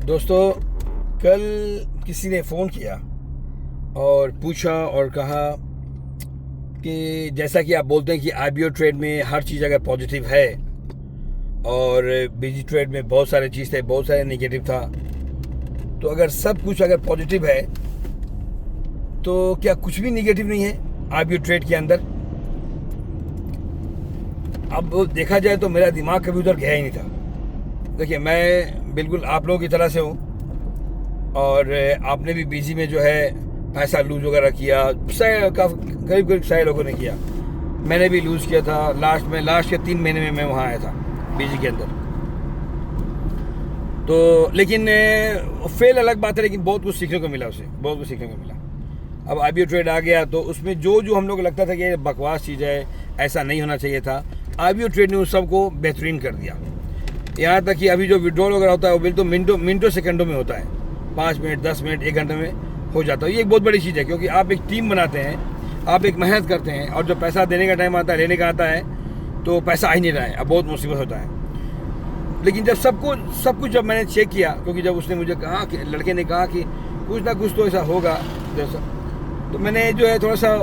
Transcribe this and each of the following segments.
दोस्तों, कल किसी ने फ़ोन किया और पूछा और कहा कि जैसा कि आप बोलते हैं कि आईबीओ ट्रेड में हर चीज़ अगर पॉजिटिव है और बीजी ट्रेड में बहुत सारे चीज़ थे, बहुत सारे नेगेटिव था, तो अगर सब कुछ अगर पॉजिटिव है तो क्या कुछ भी नेगेटिव नहीं है आईबीओ ट्रेड के अंदर? अब देखा जाए तो मेरा दिमाग कभी उधर गया ही नहीं था। देखिए, मैं बिल्कुल आप लोगों की तरह से हूँ और आपने भी बीजी में जो है पैसा लूज वगैरह किया, करीब सारे लोगों ने किया। मैंने भी लूज किया था। लास्ट के 3 महीने में मैं वहाँ आया था बीजी के अंदर। तो लेकिन फेल अलग बात है, लेकिन बहुत कुछ सीखने को मिला उससे, बहुत कुछ सीखने को मिला। अब आईबीओ ट्रेड आ गया तो उसमें जो हम लोग लगता था कि बकवास चीज़ है, ऐसा नहीं होना चाहिए था, आईबीओ ट्रेड ने उस सबको बेहतरीन कर दिया। यहाँ तक कि अभी जो विड्रॉल वगैरह होता है वो बिल्कुल मिनटों सेकंडों में होता है। 5 मिनट, 10 मिनट, 1 घंटे में हो जाता है। ये एक बहुत बड़ी चीज़ है, क्योंकि आप एक टीम बनाते हैं, आप एक मेहनत करते हैं, और जब पैसा देने का टाइम आता है, लेने का आता है, तो पैसा आ ही नहीं रहा है। अब बहुत मुसीबत होता है। लेकिन जब सब कुछ जब मैंने चेक किया, क्योंकि जब उसने मुझे कहा कि लड़के ने कहा कि कुछ ना कुछ तो ऐसा होगा जैसा, तो मैंने जो है थोड़ा सा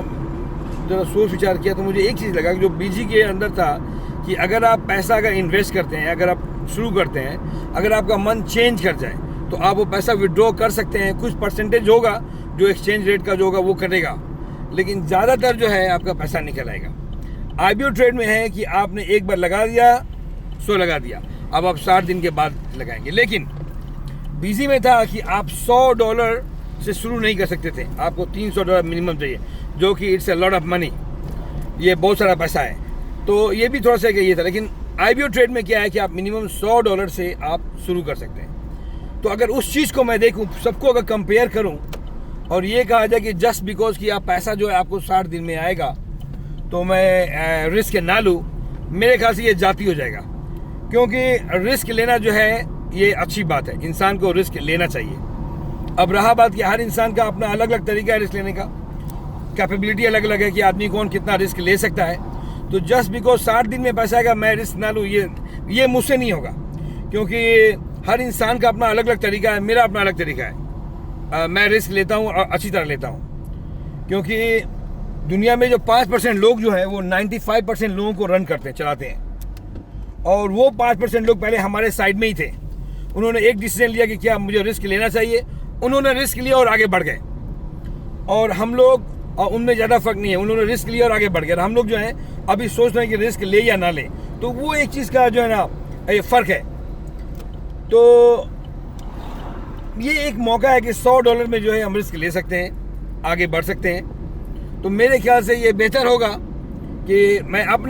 सोच विचार किया, तो मुझे एक चीज़ लगा कि जो बीजी के अंदर था कि अगर आप पैसा अगर इन्वेस्ट करते हैं, अगर आप शुरू करते हैं, अगर आपका मन चेंज कर जाए तो आप वो पैसा विड्रॉ कर सकते हैं। कुछ परसेंटेज होगा जो एक्सचेंज रेट का जो होगा वो कटेगा, लेकिन ज़्यादातर जो है आपका पैसा निकल आएगा। आईबीओ ट्रेड में है कि आपने एक बार लगा दिया सो लगा दिया, अब आप 60 दिन के बाद लगाएंगे। लेकिन बीजी में था कि आप $100 से शुरू नहीं कर सकते थे, आपको $300 मिनिमम चाहिए, जो कि it's a lot of money, ये बहुत सारा पैसा है। तो ये भी थोड़ा सा ये था। लेकिन आईबीओ ट्रेड में क्या है कि आप मिनिमम $100 से आप शुरू कर सकते हैं। तो अगर उस चीज़ को मैं देखूं, सबको अगर कंपेयर करूं और ये कहा जाए कि जस्ट बिकॉज कि आप पैसा जो है आपको 60 दिन में आएगा तो मैं रिस्क ना लूँ, मेरे ख्याल से ये जाती हो जाएगा। क्योंकि रिस्क लेना जो है ये अच्छी बात है, इंसान को रिस्क लेना चाहिए। अब रहा बात कि हर इंसान का अपना अलग अलग तरीका है रिस्क लेने का, कैपेबिलिटी अलग अलग है कि आदमी कौन कितना रिस्क ले सकता है। तो जस्ट बिकॉज 60 दिन में पैसा आएगा मैं रिस्क ना लूँ, ये मुझसे नहीं होगा। क्योंकि हर इंसान का अपना अलग अलग तरीका है, मेरा अपना अलग तरीका है। मैं रिस्क लेता हूँ और अच्छी तरह लेता हूँ, क्योंकि दुनिया में जो 5% लोग जो है वो 95% लोगों को रन करते हैं, चलाते हैं। और वो 5% लोग पहले हमारे साइड में ही थे। उन्होंने एक डिसीजन लिया कि क्या मुझे रिस्क लेना चाहिए, उन्होंने रिस्क लिया और आगे बढ़ गए। और हम लोग और उनमें ज़्यादा फर्क नहीं है, उन्होंने रिस्क लिया और आगे बढ़ गए। हम लोग जो है अभी सोच रहे हैं कि रिस्क ले या ना ले, तो वो एक चीज़ का जो है ना ये फ़र्क है। तो ये एक मौका है कि $100 में जो है हम रिस्क ले सकते हैं, आगे बढ़ सकते हैं। तो मेरे ख्याल से ये बेहतर होगा कि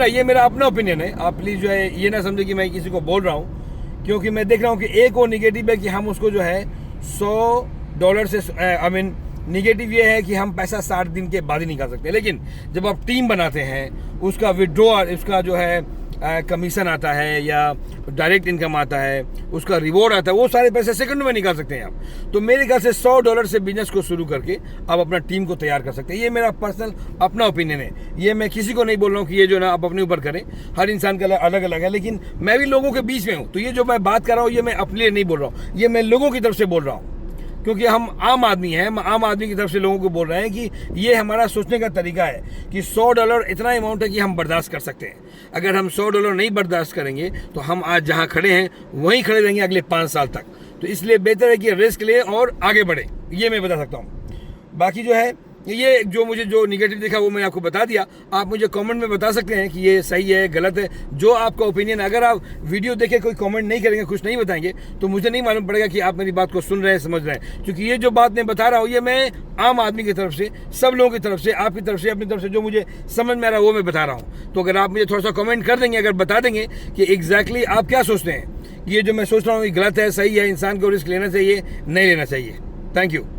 ये मेरा अपना ओपिनियन है, आप प्लीज़ जो है ये ना समझे कि मैं किसी को बोल रहा हूँ। क्योंकि मैं देख रहा हूँ कि एक और निगेटिव है कि हम उसको जो है $100 से निगेटिव ये है कि हम पैसा 60 दिन के बाद ही निकाल सकते हैं। लेकिन जब आप टीम बनाते हैं, उसका विड्रॉल, उसका जो है कमीशन आता है या डायरेक्ट इनकम आता है, उसका रिवॉर्ड आता है, वो सारे पैसे सेकंडों में निकाल सकते हैं आप। तो मेरे ख्याल से $100 से बिजनेस को शुरू करके आप अपना टीम को तैयार कर सकते हैं। ये मेरा पर्सनल अपना ओपिनियन है, ये मैं किसी को नहीं बोल रहा हूँ कि ये जो ना आप अपने ऊपर करें, हर इंसान का अलग अलग है। लेकिन मैं भी लोगों के बीच में हूँ, तो ये जो मैं बात कर रहा हूँ ये मैं अपने लिए नहीं बोल रहा हूँ, ये मैं लोगों की तरफ से बोल रहा हूँ। क्योंकि हम आम आदमी हैं, हम आम आदमी की तरफ से लोगों को बोल रहे हैं कि ये हमारा सोचने का तरीका है कि $100 इतना अमाउंट है कि हम बर्दाश्त कर सकते हैं। अगर हम $100 नहीं बर्दाश्त करेंगे तो हम आज जहां खड़े हैं वहीं खड़े रहेंगे अगले 5 साल तक। तो इसलिए बेहतर है कि रिस्क ले और आगे बढ़े, ये मैं बता सकता हूँ। बाकी जो है ये जो निगेटिव दिखा वो मैंने आपको बता दिया। आप मुझे कमेंट में बता सकते हैं कि ये सही है, गलत है, जो आपका ओपिनियन। अगर आप वीडियो देखे कोई कमेंट नहीं करेंगे, कुछ नहीं बताएंगे, तो मुझे नहीं मालूम पड़ेगा कि आप मेरी बात को सुन रहे हैं, समझ रहे हैं। क्योंकि ये जो बात मैं बता रहा हूँ ये मैं आम आदमी की तरफ से, सब लोगों की तरफ से, आपकी तरफ से, अपनी तरफ से जो मुझे समझ में आ रहा है वो मैं बता रहा हूँ। तो अगर आप मुझे थोड़ा सा कमेंट कर देंगे, अगर बता देंगे कि एग्जैक्टली आप क्या सोचते हैं, ये जो मैं सोच रहा हूँ ये गलत है, सही है, इंसान को रिस्क लेना चाहिए, नहीं लेना चाहिए। Thank you.